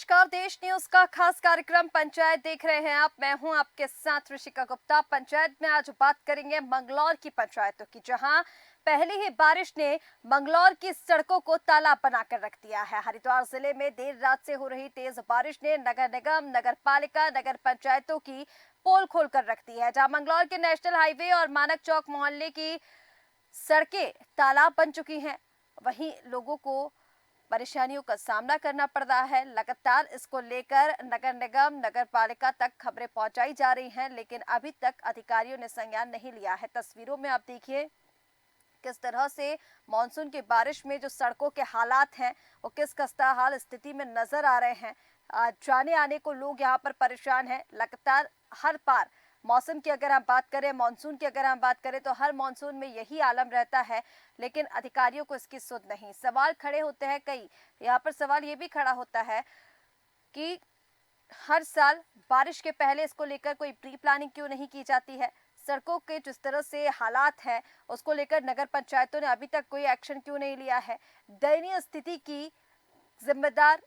नमस्कार, देश न्यूज का खास कार्यक्रम पंचायत देख रहे हैं आप। मैं हूं आपके साथ ऋषिका गुप्ता। पंचायत में आज बात करेंगे मंगलौर की पंचायतों की, जहां पहली ही बारिश ने मंगलौर की सड़कों को तालाब बनाकर रख दिया है। हरिद्वार जिले में देर रात से हो रही तेज बारिश ने नगर निगम, नगर पालिका, नगर पंचायतों की पोल खोलकर रख दी है, जहां मंगलौर के नेशनल हाईवे और मानक चौक मोहल्ले की सड़कें तालाब बन चुकी हैं। वहीं लोगों को परेशानियों का सामना करना पड़ रहा है। लगातार इसको लेकर नगर निगम, नगर पालिका तक खबरें पहुंचाई जा रही हैं, लेकिन अभी तक अधिकारियों ने संज्ञान नहीं लिया है। तस्वीरों में आप देखिए किस तरह से मानसून की बारिश में जो सड़कों के हालात हैं वो किस खस्ताहाल स्थिति में नजर आ रहे हैं। जाने आने को लोग यहाँ पर परेशान हैं। लगातार हर बार मौसम की अगर हम बात करें, मानसून की अगर हम बात करें, तो हर मानसून में यही आलम रहता है, लेकिन अधिकारियों को इसकी सुध नहीं। सवाल खड़े होते हैं कई। यहाँ पर सवाल ये भी खड़ा होता है कि हर साल बारिश के पहले इसको लेकर कोई प्री प्लानिंग क्यों नहीं की जाती है। सड़कों के जिस तरह से हालात हैं उसको लेकर नगर पंचायतों ने अभी तक कोई एक्शन क्यों नहीं लिया है। दयनीय स्थिति की जिम्मेदार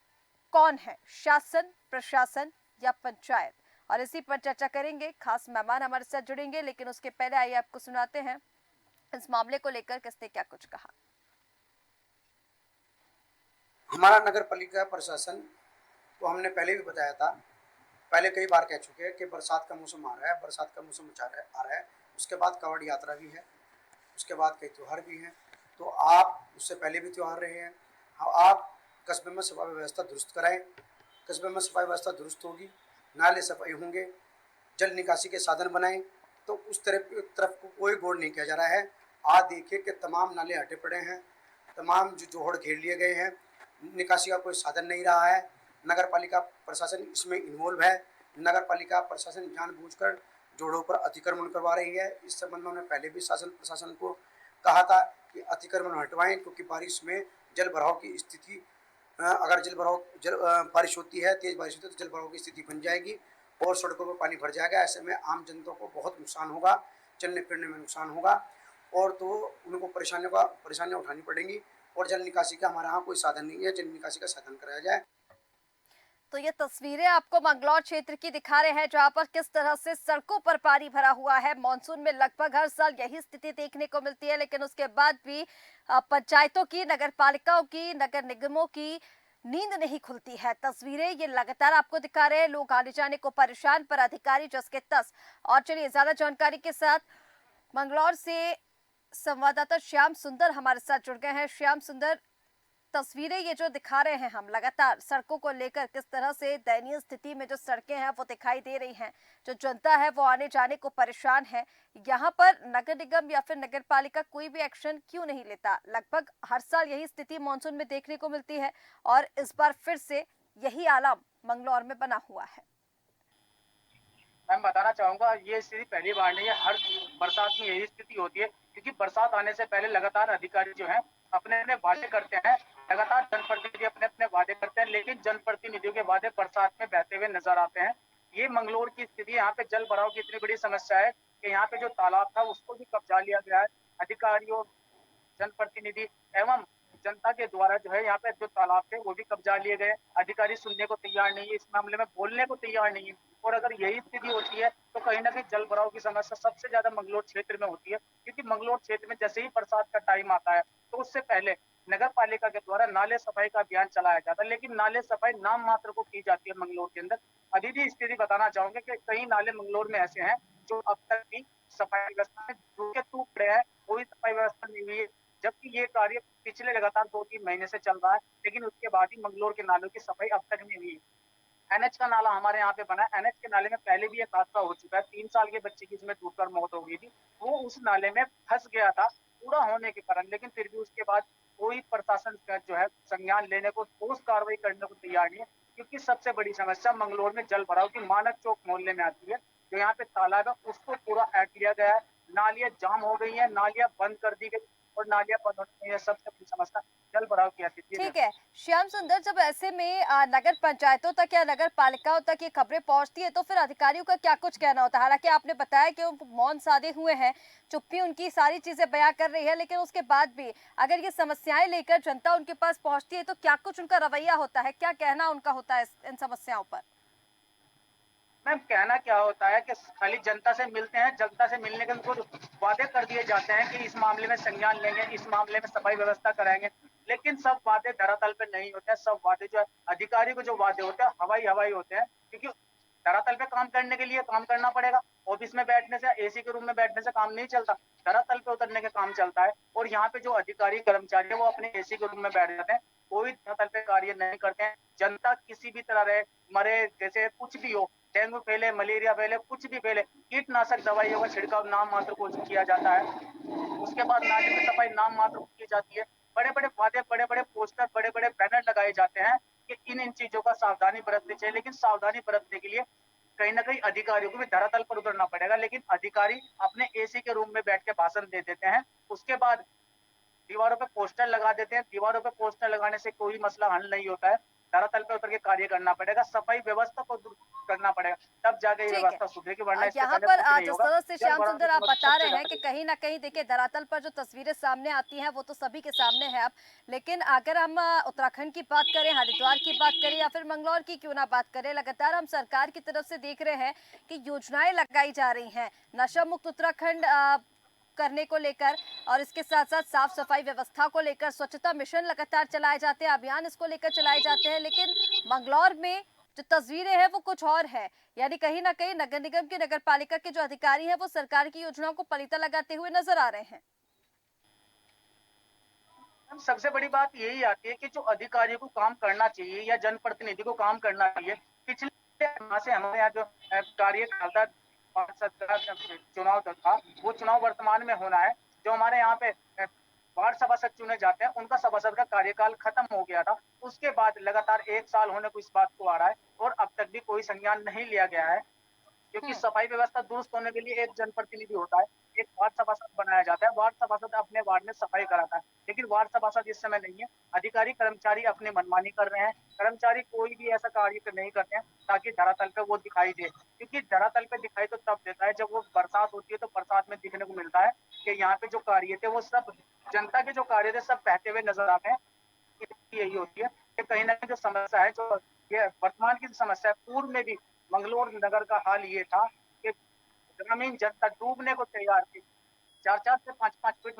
कौन है, शासन, प्रशासन या पंचायत? और इसी पर चर्चा करेंगे। खास मेहमान हमारे साथ जुड़ेंगे, लेकिन उसके पहले आइए आपको सुनाते हैं इस मामले को लेकर किसने क्या कुछ कहा। हमारा नगर पालिका प्रशासन तो हमने पहले भी बताया था, पहले कई बार कह चुके हैं कि बरसात का मौसम आ रहा है, बरसात का मौसम आ रहा है। उसके बाद कांवड़ यात्रा भी है, उसके बाद कई त्यौहार भी हैं, तो आप उससे पहले भी त्यौहार रहे हैं। आप कस्बे में सफाई व्यवस्था दुरुस्त कराएं। कस्बे में सफाई व्यवस्था दुरुस्त होगी, नाले सफाई होंगे, जल निकासी के साधन बनाएं, तो उस तरफ को कोई गौर नहीं किया जा रहा है। आज देखिए कि तमाम नाले हटे पड़े हैं, तमाम जो जोहड़ घेर लिए गए हैं, निकासी का कोई साधन नहीं रहा है। नगर पालिका प्रशासन इसमें इन्वॉल्व है। नगर पालिका प्रशासन जानबूझकर जोड़ों पर अतिक्रमण करवा रही है। इस संबंध में हमने पहले भी शासन प्रशासन को कहा था कि अतिक्रमण हटवाएं, क्योंकि बारिश में जल भराव की स्थिति, अगर बारिश होती है, तेज बारिश होती है, तो जल भराव की स्थिति बन जाएगी और सड़कों पर पानी भर जाएगा। ऐसे में आम जनता को बहुत नुकसान होगा, चलने फिरने में नुकसान होगा और तो उनको परेशानियां उठानी पड़ेंगी। और जल निकासी का हमारे यहाँ कोई साधन नहीं है, जल निकासी का साधन कराया जाए। तो ये तस्वीरें आपको मंगलौर क्षेत्र की दिखा रहे हैं, जहां पर किस तरह से सड़कों पर पानी भरा हुआ है। मानसून में लगभग हर साल यही स्थिति देखने को मिलती है, लेकिन उसके बाद भी पंचायतों की, नगर पालिकाओं की, नगर निगमों की नींद नहीं खुलती है। तस्वीरें ये लगातार आपको दिखा रहे हैं। लोग आने जाने को परेशान, पर अधिकारी जस के तस। और चलिए ज्यादा जानकारी के साथ मंगलौर से संवाददाता श्याम सुंदर हमारे साथ जुड़ गए हैं। श्याम सुंदर, तस्वीरें ये जो दिखा रहे हैं हम लगातार सड़कों को लेकर, किस तरह से दयनीय स्थिति में जो सड़कें हैं वो दिखाई दे रही हैं, जो जनता है वो आने जाने को परेशान है। यहाँ पर नगर निगम या फिर नगर पालिका कोई भी एक्शन क्यों नहीं लेता? लगभग हर साल यही स्थिति मानसून में देखने को मिलती है और इस बार फिर से यही आलम मंगलौर में बना हुआ है। मैं बताना चाहूंगा, ये स्थिति पहली बार नहीं है। हर बरसात में यही स्थिति होती है, क्योंकि बरसात आने से पहले लगातार अधिकारी जो हैं अपने अपने वादे करते हैं। लगातार जनप्रतिनिधि अपने अपने वादे करते हैं, लेकिन जनप्रतिनिधियों के वादे बरसात में बहते हुए नजर आते हैं। ये मंगलौर की स्थिति, यहाँ पे जल भराव की इतनी बड़ी समस्या है कि यहाँ पे जो तालाब था उसको भी कब्जा लिया गया है। अधिकारियों, जनप्रतिनिधि एवं जनता के द्वारा जो है यहाँ पे जो तालाब थे वो भी कब्जा लिए गए। अधिकारी सुनने को तैयार नहीं है, इस मामले में बोलने को तैयार नहीं है। और अगर यही स्थिति होती है तो कहीं ना कहीं जल भराव की समस्या सबसे ज्यादा मंगलौर क्षेत्र में होती है, क्योंकि मंगलौर क्षेत्र में जैसे ही बरसात का टाइम आता है तो उससे पहले नगर पालिका के द्वारा नाले सफाई का अभियान चलाया जाता है, लेकिन नाले सफाई नाम मात्र को की जाती है मंगलौर के अंदर। अभी भी स्थिति बताना चाहूंगे कि कई नाले मंगलौर में ऐसे हैं जो अब तक भी सफाई व्यवस्था में टूट पड़े हैं, कोई सफाई व्यवस्था नहीं हुई है। जबकि ये कार्य पिछले लगातार 2-3 महीने से चल रहा है, लेकिन उसके बाद ही मंगलौर के नालों की सफाई अब तक नहीं हुई है। एनएच का नाला हमारे यहाँ पे बना है। एनएच के नाले में पहले भी एक हादसा हो चुका है, 3 साल के बच्चे की इसमें डूबकर मौत हो गई थी। वो उस नाले में फंस गया था पूरा होने के कारण, लेकिन फिर भी उसके बाद कोई प्रशासन का जो है संज्ञान लेने को, ठोस कार्रवाई करने को तैयार नहीं है। क्योंकि सबसे बड़ी समस्या मंगलौर में जल भराव की मानक चौक मोहल्ले में आती है। जो यहाँ पे तालाब है उसको पूरा ऐट लिया गया है, नालियां जाम हो गई है, नालियां बंद कर दी गई और नालियां बंद होती है, सबसे बड़ी समस्या जल भराव की आती है। ठीक है। श्याम सुंदर, जब ऐसे में नगर पंचायतों तक या नगर पालिकाओं तक ये खबरें पहुंचती है तो फिर अधिकारियों का क्या कुछ कहना होता है? हालांकि आपने बताया कि वो मौन साधे हुए हैं, चुप्पी उनकी सारी चीजें बयां कर रही है, लेकिन उसके बाद भी अगर ये समस्याएं लेकर जनता उनके पास पहुंचती है तो क्या कुछ उनका रवैया होता है, क्या कहना उनका होता है इन समस्याओं पर? मैम कहना क्या होता है कि खाली जनता से मिलते हैं, जनता से मिलने के उनको वादे कर दिए जाते हैं कि इस मामले में संज्ञान लेंगे, इस मामले में सफाई व्यवस्था कराएंगे, लेकिन सब वादे धरातल पे नहीं होते हैं। सब वादे जो है अधिकारी को जो वादे होते हैं हवाई हवाई होते हैं, क्योंकि धरातल पे काम करने के लिए काम करना पड़ेगा। ऑफिस में बैठने से, एसी के रूम में बैठने से काम नहीं चलता, धरातल पे उतरने के काम चलता है। और यहाँ पे जो अधिकारी कर्मचारी है वो अपने एसी के रूम में बैठ जाते हैं, कोई धरातल पे कार्य नहीं करते हैं। जनता किसी भी तरह रहे, मरे, जैसे कुछ भी हो, डेंगू फैले, मलेरिया फैले, कुछ भी फैले, कीटनाशक दवाइयों का छिड़काव नाम मात्र को किया जाता है। उसके बाद नाली की सफाई नाम मात्र को की जाती है। बड़े बड़े वादे, बड़े बड़े पोस्टर, बड़े बड़े बैनर लगाए जाते हैं कि इन चीजों का सावधानी बरतनी चाहिए, लेकिन सावधानी बरतने के लिए कहीं ना कहीं अधिकारियों को भी धरातल पर उतरना पड़ेगा। लेकिन अधिकारी अपने एसी के रूम में बैठ के भाषण दे देते हैं, उसके बाद दीवारों पे पोस्टर लगा देते हैं। दीवारों पे पोस्टर लगाने से कोई मसला हल नहीं होता है, धरातल पे उतर के कार्य करना पड़ेगा, सफाई व्यवस्था को दूर करना पड़ेगा, तब जाके ये ठीक है। व्यवस्था सुधरेगी, वरना इससे यहाँ पहले पर कुछ नहीं जिस होगा। तरह से जल श्याम भराव की सुंदर आप समस्या बता सब रहे जगह हैं कि है। कहीं ना कहीं देखिए धरातल पर जो तस्वीरें सामने आती हैं वो तो सभी के सामने है अब, लेकिन अगर हम उत्तराखंड की बात करें, हरिद्वार की बात करें या फिर मंगलौर की क्यों ना बात करें, लगातार हम सरकार की तरफ से देख रहे हैं कि योजनाएं लगाई जा रही हैं नशा मुक्त उत्तराखंड करने को लेकर, और इसके साथ साथ साफ सफाई व्यवस्था को लेकर स्वच्छता मिशन लगातार चलाए जाते हैं, अभियान इसको लेकर चलाए जाते हैं, लेकिन मंगलौर में जो तस्वीरें हैं वो कुछ और है। यानी कहीं ना कहीं नगर निगम के नगर पालिका के जो अधिकारी हैं वो सरकार की योजनाओं को पलीता लगाते हुए नजर आ रहे हैं। हम सबसे बड़ी बात यही आती है कि जो अधिकारी को काम करना चाहिए या जनप्रतिनिधि को काम करना चाहिए, पिछले माह से हमारे यहाँ जो कार्यकाल था, पार्षद का चुनाव था, वो चुनाव वर्तमान में होना है। जो हमारे यहाँ पे वार्ड सभासद चुने जाते हैं, उनका सभासद का कार्यकाल खत्म हो गया था। उसके बाद लगातार 1 साल होने को इस बात को आ रहा है और अब तक भी कोई संज्ञान नहीं लिया गया है, क्योंकि हम्म। सफाई व्यवस्था दुरुस्त होने के लिए एक जनप्रतिनिधि होता है, एक वार्ड सभासद बनाया जाता है। वार्ड सभासद अपने वार्ड में सफाई कराता है, लेकिन वार्ड सभासद इस समय नहीं है। अधिकारी कर्मचारी अपनी मनमानी कर रहे हैं, कर्मचारी कोई भी ऐसा कार्य नहीं करते हैं ताकि धरातल पे वो दिखाई दे, क्योंकि धरातल पे दिखाई तो तब देता है जब वो बरसात होती है, तो बरसात में दिखने को मिलता है कि यहाँ पे जो कार्य थे वो सब, जनता के जो कार्य थे सब बहते हुए नजर आते हैं। यही होती है कि कहीं ना कहीं जो समस्या है, जो ये वर्तमान की समस्या है, पूर्व में भी मंगलोर नगर का हाल ये था कि ग्रामीण जनता डूबने को तैयार थी। 4-4 से 5-5 फीट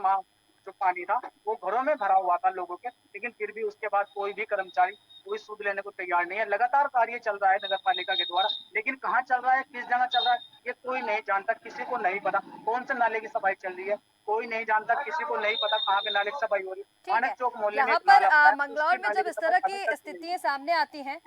जो पानी था वो घरों में भरा हुआ था लोगों के, लेकिन फिर भी उसके बाद कोई भी कर्मचारी कोई सूद लेने को तैयार नहीं है। लगातार कार्य चल रहा है नगर पालिका के द्वारा, लेकिन कहाँ चल रहा है, किस जगह चल रहा है, ये कोई नहीं जानता, किसी को नहीं पता। कौन से नाले की सफाई चल रही है कोई नहीं जानता, किसी को नहीं पता कहाँ पे नाले की सफाई हो रही है। ठीक मानक है। चौक मोहल्ले में यहाँ एक पर नाला आता है, मंगलौर उसकी में नाले जब की इस सफाई तरह अभी की तक नहीं स्थितियां हुई। सामने आती हैं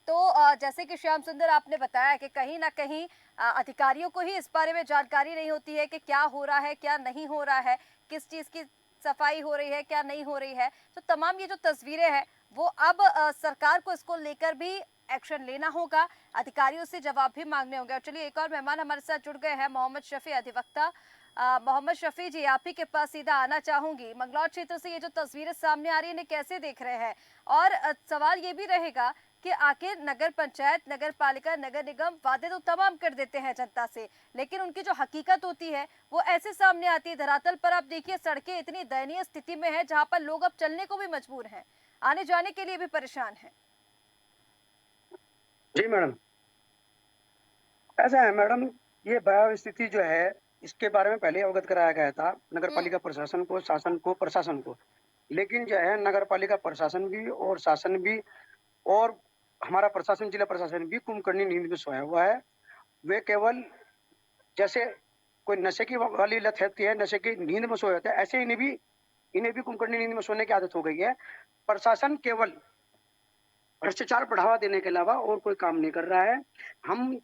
तो जैसे कि श्याम सुंदर आपने बताया कि कहीं ना कहीं अधिकारियों को ही इस बारे में जानकारी नहीं होती है कि क्या हो रहा है, क्या नहीं हो रहा है, किस चीज की सफाई हो रही है, क्या नहीं हो रही है। तो तमाम ये जो तस्वीरें हैं वो अब सरकार को इसको लेकर भी एक्शन लेना होगा, अधिकारियों से जवाब भी मांगने होंगे। और चलिए एक और मेहमान हमारे साथ जुड़ गए हैं, मोहम्मद शफी अधिवक्ता। मोहम्मद शफी जी, आप ही के पास सीधा आना चाहूंगी। मंगलौर क्षेत्र से ये जो तस्वीरें सामने आ रही है इन्हें कैसे देख रहे हैं? और सवाल ये भी रहेगा कि आखिर नगर पंचायत, नगर पालिका, नगर निगम वादे तो तमाम कर देते हैं जनता से, लेकिन उनकी जो हकीकत होती है वो ऐसे सामने आती है। धरातल पर आप देखिए सड़कें इतनी दयनीय स्थिति में है जहां पर लोग अब चलने को भी मजबूर हैं, आने जाने के लिए भी परेशान हैं। जी मैडम, ऐसा है मैडम, ये भयावह स्थिति जो है इसके बारे में पहले अवगत कराया गया था नगर हम्म। पालिका प्रशासन को, शासन को, प्रशासन को। लेकिन जो है नगर पालिका प्रशासन भी और शासन भी और हमारा प्रशासन, जिला प्रशासन भी कुंभकर्णी नींद में सोया हुआ है। वे केवल जैसे कोई नशे की वाली लत होती है, नशे की नींद में सोए होते हैं, ऐसे इन्हें भी कुंभकर्णी नींद में सोने की आदत हो गई है। प्रशासन केवल भ्रष्टाचार बढ़ावा देने के अलावा और कोई काम नहीं कर रहा है। हम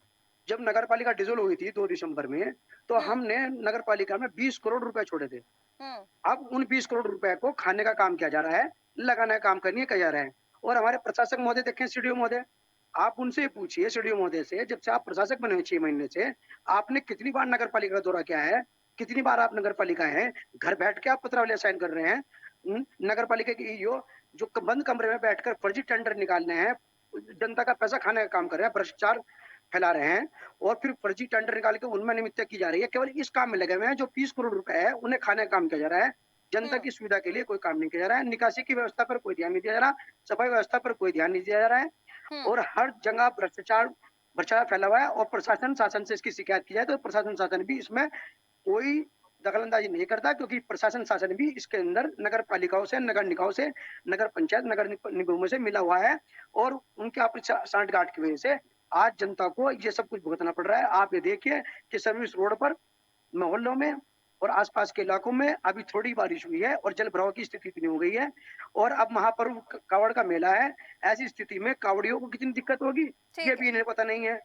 जब नगर पालिका डिसॉल्व हुई थी 2 दिसंबर में, तो हम्म। हमने नगर पालिका में 20 करोड़ रुपए छोड़े थे। हम्म। अब उन 20 करोड़ रुपए को खाने का काम किया जा रहा है, लगाने का काम करने किया जा रहा है। और हमारे प्रशासक महोदय देखें, सीडीओ महोदय, आप उनसे पूछिए सीडीओ महोदय से, जब से आप प्रशासक बने हुए 6 महीने से आपने कितनी बार नगर पालिका का दौरा किया है? कितनी बार आप नगर पालिका हैं, घर बैठ के आप पत्रावली साइन कर रहे हैं। नगर पालिका की ईओ जो बंद कमरे में बैठकर फर्जी टेंडर निकालने हैं, जनता का पैसा खाने का काम कर रहे हैं, भ्रष्टाचार फैला रहे हैं और फिर फर्जी टेंडर निकाल के उनमें निमित्त की जा रही है। केवल इस काम में लगे हुए हैं, जो 20 करोड़ रुपए है उन्हें खाने का काम किया जा रहा है। जनता की सुविधा के लिए कोई काम नहीं किया जा रहा है। निकासी की व्यवस्था पर कोई ध्यान नहीं दिया जा रहा, सफाई व्यवस्था पर कोई ध्यान नहीं दिया जा रहा है हम्म। और हर जगह भ्रष्टाचार भ्रष्टाचार फैला हुआ है। और प्रशासन शासन से इसकी शिकायत की जाए तो प्रशासन शासन भी इसमें कोई दखलंदाजी नहीं करता, क्योंकि प्रशासन शासन भी इसके अंदर नगर पालिकाओं से, नगर निकायों से, नगर पंचायत, नगर निगमों से मिला हुआ है और उनके आपसी सांठ-गांठ की वजह से आज जनता को ये सब कुछ भुगतना पड़ रहा है। आप ये देखिए कि सर्विस रोड पर, मोहल्लों में और आसपास के इलाकों में अभी थोड़ी बारिश हुई है और जल भराव की स्थिति इतनी हो गई है और अब महापर्व कावड़ का मेला है। ऐसी स्थिति में कावड़ियों को कितनी दिक्कत होगी ठीक ये है। भी इन्हें पता नहीं है।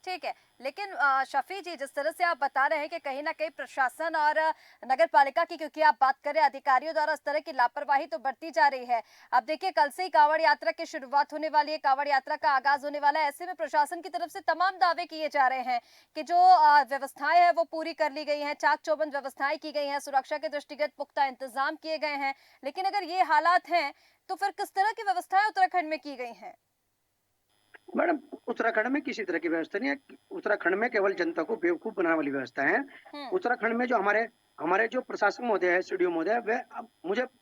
ठीक है, लेकिन शफी जी, जिस तरह से आप बता रहे हैं कि कहीं ना कहीं प्रशासन और नगर पालिका की, क्योंकि आप बात करें अधिकारियों द्वारा इस तरह की लापरवाही तो बढ़ती जा रही है। अब देखिए, कल से ही कांवड़ यात्रा की शुरुआत होने वाली है, कांवड़ यात्रा का आगाज होने वाला है। ऐसे में प्रशासन की तरफ से तमाम दावे किए जा रहे हैं कि जो व्यवस्थाएं हैं वो पूरी कर ली गई हैं, चाक चौबंद व्यवस्थाएं की गई हैं, सुरक्षा के दृष्टिगत पुख्ता इंतजाम किए गए हैं। लेकिन अगर ये हालात हैं तो फिर किस तरह की व्यवस्थाएं उत्तराखंड में की गई हैं? मैडम, उत्तराखंड में किसी तरह की व्यवस्था नहीं है। उत्तराखंड में केवल जनता को बेवकूफ बनाने वाली व्यवस्था है। हम्म। उत्तराखंड में जो हमारे हमारे जो प्रशासक महोदय है, सीडीओ महोदय, वे अब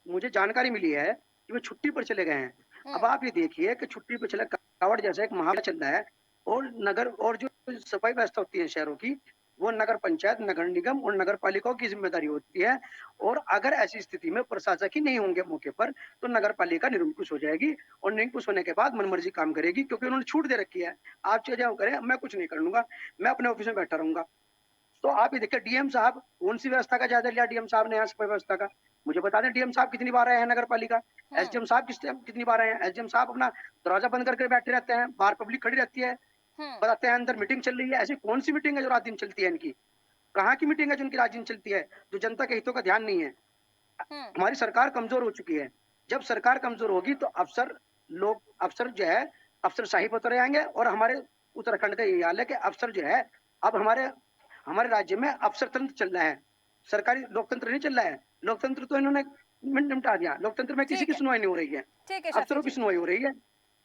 मुझे जानकारी मिली है कि वे छुट्टी पर चले गए हैं। अब आप ये देखिए कि छुट्टी पर चले कावड़ जैसा एक महामेला चल रहा है और नगर और जो सफाई व्यवस्था होती है शहरों की, वो नगर पंचायत, नगर निगम और नगर पालिकाओं की जिम्मेदारी होती है। और अगर ऐसी स्थिति में प्रशासक ही नहीं होंगे मौके पर तो नगर पालिका निरंकुश हो जाएगी और निरंकुश होने के बाद मनमर्जी काम करेगी, क्योंकि उन्होंने छूट दे रखी है। आप चाहे जो करें, मैं कुछ नहीं कर लूंगा, मैं अपने ऑफिस में बैठा रहूंगा। तो आप ये देखिए, डीएम साहब कौन सी व्यवस्था का जायजा लिया डीएम साहब ने यहाँ सफाई व्यवस्था का? मुझे बता दें डीएम साहब कितनी बार आए हैं नगर पालिका? एसडीएम साहब कितनी बार आए हैं? एसडीएम साहब अपना दरवाजा बंद करके बैठे रहते हैं, बाहर पब्लिक खड़ी रहती है, हम्म। बताते हैं अंदर मीटिंग चल रही है। ऐसी कौन सी मीटिंग है जो रात दिन चलती है इनकी? कहाँ की मीटिंग है जो इनकी रात दिन चलती है, जो जनता के हितों का ध्यान नहीं है? हम्म। हमारी सरकार कमजोर हो चुकी है। जब सरकार कमजोर होगी तो अफसर जो है अफसरशाही पर उतर आएंगे और हमारे उत्तराखंड का ये हाल है कि अफसर जो है, अब हमारे हमारे राज्य में अफसर तंत्र चल रहा है, सरकारी लोकतंत्र नहीं चल रहा है। लोकतंत्र तो इन्होंने निपटा दिया। लोकतंत्र में किसी ठीक की है। सुनवाई नहीं हो रही है, ठीक है शफी अफसरों की जी। सुनवाई हो रही है,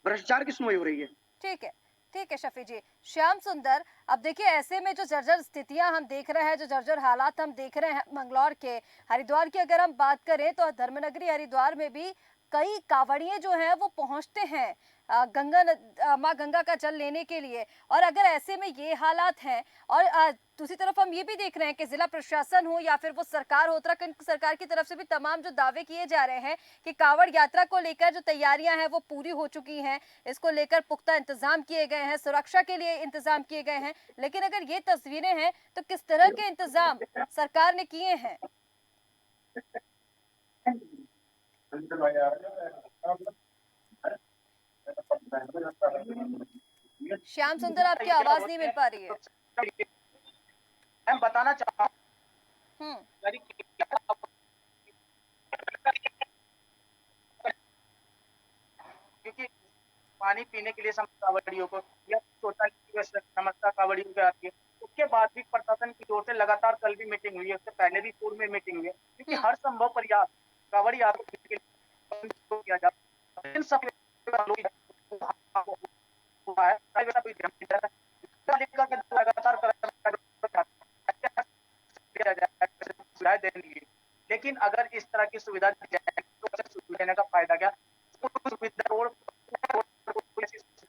भ्रष्टाचार की सुनवाई हो रही है। ठीक है। ठीक है शफी जी। श्याम सुंदर, अब देखिए, ऐसे में जो जर्जर स्थितियां हम देख रहे हैं, जो जर्जर हालात हम देख रहे हैं मंगलौर के, हरिद्वार की अगर हम बात करें तो धर्मनगरी हरिद्वार में भी कई कांवड़िए जो हैं वो पहुंचते हैं माँ गंगा का जल लेने के लिए। और अगर ऐसे में ये हालात हैं और दूसरी तरफ हम ये भी देख रहे हैं कि जिला प्रशासन हो या फिर वो सरकार हो, उत्तराखंड सरकार की तरफ से भी तमाम जो दावे किए जा रहे हैं कि कांवड़ यात्रा को लेकर जो तैयारियां हैं वो पूरी हो चुकी हैं, इसको लेकर पुख्ता इंतजाम किए गए हैं, सुरक्षा के लिए इंतजाम किए गए हैं। लेकिन अगर ये तस्वीरें हैं तो किस तरह के इंतजाम सरकार ने किए हैं? श्याम सुंदर, आपकी आवाज नहीं मिल पा रही है। मैं बताना चाहूँ हम्म। क्योंकि पानी पीने के लिए कावड़ियों को या शौचालय की समस्या कावड़ियों को आती है। उसके बाद भी प्रशासन की ओर से लगातार कल भी मीटिंग हुई है, उससे पहले भी पूर्व में मीटिंग हुई है, क्योंकि हर संभव प्रयास कावड़ी यात्रा के लिए किया जाता है। इन सब लगातार सुविधाएं देने के लिए, लेकिन अगर इस तरह की सुविधा दी जाए तो देने का फायदा क्या? सुविधा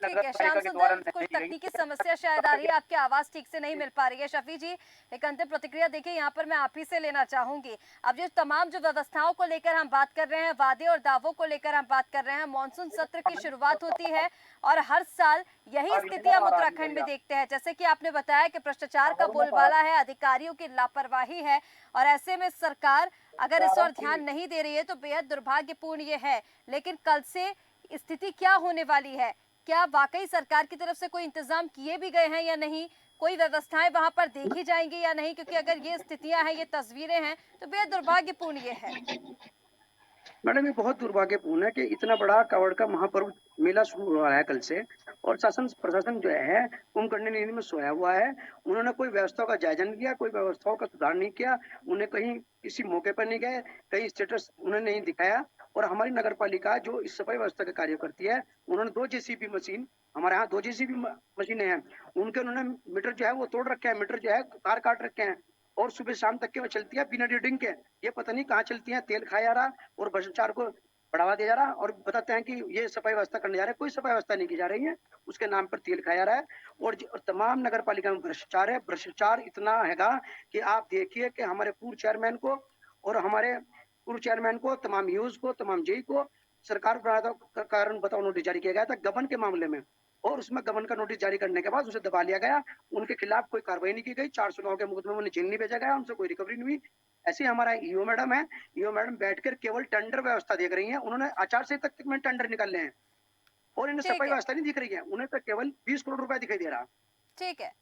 ठीक है श्याम सुंदर, कुछ तकनीकी समस्या शायद आ रही है, आपकी आवाज ठीक से नहीं मिल पा रही है। शफी जी, एक अंतिम प्रतिक्रिया देखिए यहाँ पर मैं आप ही से लेना चाहूंगी। अब जो तमाम जो व्यवस्थाओं को लेकर हम बात कर रहे हैं, वादे और दावों को लेकर हम बात कर रहे हैं, मानसून सत्र की शुरुआत होती है और हर साल यही स्थिति हम उत्तराखंड में देखते हैं। जैसे कि आपने बताया कि भ्रष्टाचार का बोलबाला है, अधिकारियों की लापरवाही है और ऐसे में सरकार अगर इस ओर ध्यान नहीं दे रही है तो बेहद दुर्भाग्यपूर्ण ये है। लेकिन कल से स्थिति क्या होने वाली है, क्या वाकई सरकार की तरफ से कोई इंतजाम किए भी गए हैं या नहीं, कोई व्यवस्थाएं वहां पर देखी जाएंगी या नहीं? क्योंकि अगर ये स्थितियां हैं, ये तस्वीरें हैं तो बेहद दुर्भाग्यपूर्ण ये है। मैडम ये बहुत दुर्भाग्यपूर्ण है कि इतना बड़ा कावड़ का महापर्व मेला शुरू हो रहा है कल से, और शासन प्रशासन जो है कुंभकर्ण नींद में सोया हुआ है। उन्होंने कोई व्यवस्था का जायजा नहीं लिया, कोई व्यवस्थाओं का सुधार नहीं किया। उन्हें कहीं किसी मौके पर नहीं गए, कहीं स्टेटस उन्हें नहीं दिखाया। और हमारी नगर पालिका जो इस सफाई व्यवस्था का कार्य करती है, उन्होंने 2 जेसीबी मशीन, हमारे यहाँ 2 जेसीबी मशीनें हैं, उनके उन्होंने मीटर जो है वो तोड़ रखे हैं, मीटर जो है तार काट रखे हैं, और सुबह शाम तक के वो चलती है बिना रीडिंग के। ये पता नहीं कहाँ चलती है, तेल खाया जा रहा और भ्रष्टाचार को बढ़ावा दिया जा रहा, और बताते हैं कि ये सफाई व्यवस्था करने जा रहे हैं। कोई सफाई व्यवस्था नहीं की जा रही है, उसके नाम पर तेल खाया जा रहा है। और तमाम नगर पालिका में भ्रष्टाचार है। भ्रष्टाचार इतना हैगा कि आप देखिए कि हमारे पूर्व चेयरमैन को और हमारे पूर्व चेयरमैन को, तमाम यूज को, तमाम जेई को सरकार का कारण बताओ नोटिस जारी किया गया था गबन के मामले में, और उसमें गबन का नोटिस जारी करने के बाद उसे दबा लिया गया। उनके खिलाफ कोई कार्रवाई नहीं की गई, 409 के मुकदमे में उन्हें जेल नहीं भेजा गया, उनसे कोई रिकवरी नहीं हुई। ऐसे ही हमारा ईओ मैडम है, ईओ मैडम बैठकर केवल टेंडर व्यवस्था देख रही हैं। उन्होंने आचार संहिता तक में टेंडर निकालने हैं, और इन्हें ठीक सफाई है, व्यवस्था नहीं दिख रही है। उन्हें तो केवल 20 करोड़ रुपए दिखाई दे रहा। ठीक है।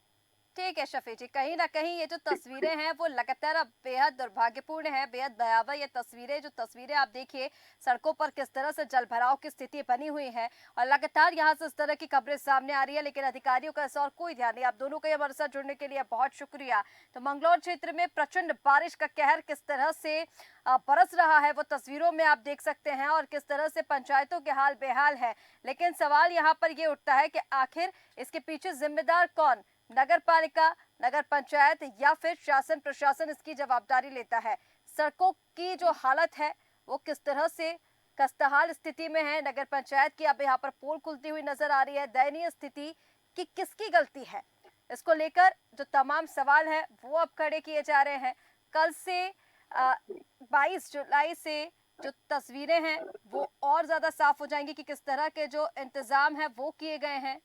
ठीक है शफी जी, कहीं ना कहीं ये जो तस्वीरें हैं वो लगातार अब बेहद दुर्भाग्यपूर्ण है, बेहद भयावह ये तस्वीरें, जो तस्वीरें आप देखिए सड़कों पर किस तरह से जलभराव की स्थिति बनी हुई है, और लगातार यहाँ से इस तरह की खबरें सामने आ रही है, लेकिन अधिकारियों का ऐसा और कोई ध्यान नहीं। आप दोनों का हमारे साथ जुड़ने के लिए बहुत शुक्रिया। तो मंगलौर क्षेत्र में प्रचंड बारिश का कहर किस तरह से बरस रहा है वो तस्वीरों में आप देख सकते हैं, और किस तरह से पंचायतों के हाल बेहाल है। लेकिन सवाल यहाँ पर ये उठता है कि आखिर इसके पीछे जिम्मेदार कौन, नगर पालिका, नगर पंचायत, या फिर शासन प्रशासन इसकी जवाबदारी लेता है। सड़कों की जो हालत है वो किस तरह से खस्ताहाल स्थिति में है। नगर पंचायत की अब यहाँ पर पोल खुलती हुई नजर आ रही है। दयनीय स्थिति कि किसकी गलती है, इसको लेकर जो तमाम सवाल है वो अब खड़े किए जा रहे हैं। कल से 22 जुलाई से जो तस्वीरें हैं वो और ज्यादा साफ हो जाएंगी कि किस तरह के जो इंतजाम है वो किए गए हैं।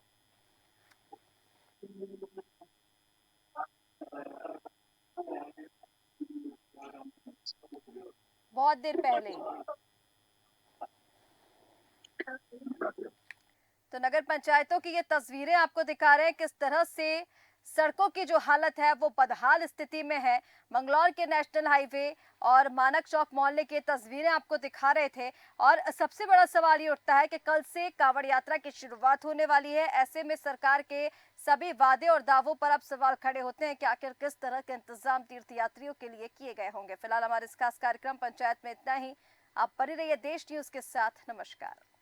बहुत देर पहले तो नगर पंचायतों की ये तस्वीरें आपको दिखा रहे हैं किस तरह से सड़कों की जो हालत है वो बदहाल स्थिति में है। मंगलौर के नेशनल हाईवे और मानक चौक मोहल्ले की तस्वीरें आपको दिखा रहे थे। और सबसे बड़ा सवाल ये उठता है कि कल से कांवड़ यात्रा की शुरुआत होने वाली है। ऐसे में सरकार के सभी वादे और दावों पर अब सवाल खड़े होते हैं कि आखिर किस तरह के इंतजाम तीर्थयात्रियों के लिए किए गए होंगे। फिलहाल हमारे इस खास कार्यक्रम पंचायत में इतना ही। आप बने रहिए देश न्यूज के साथ। नमस्कार।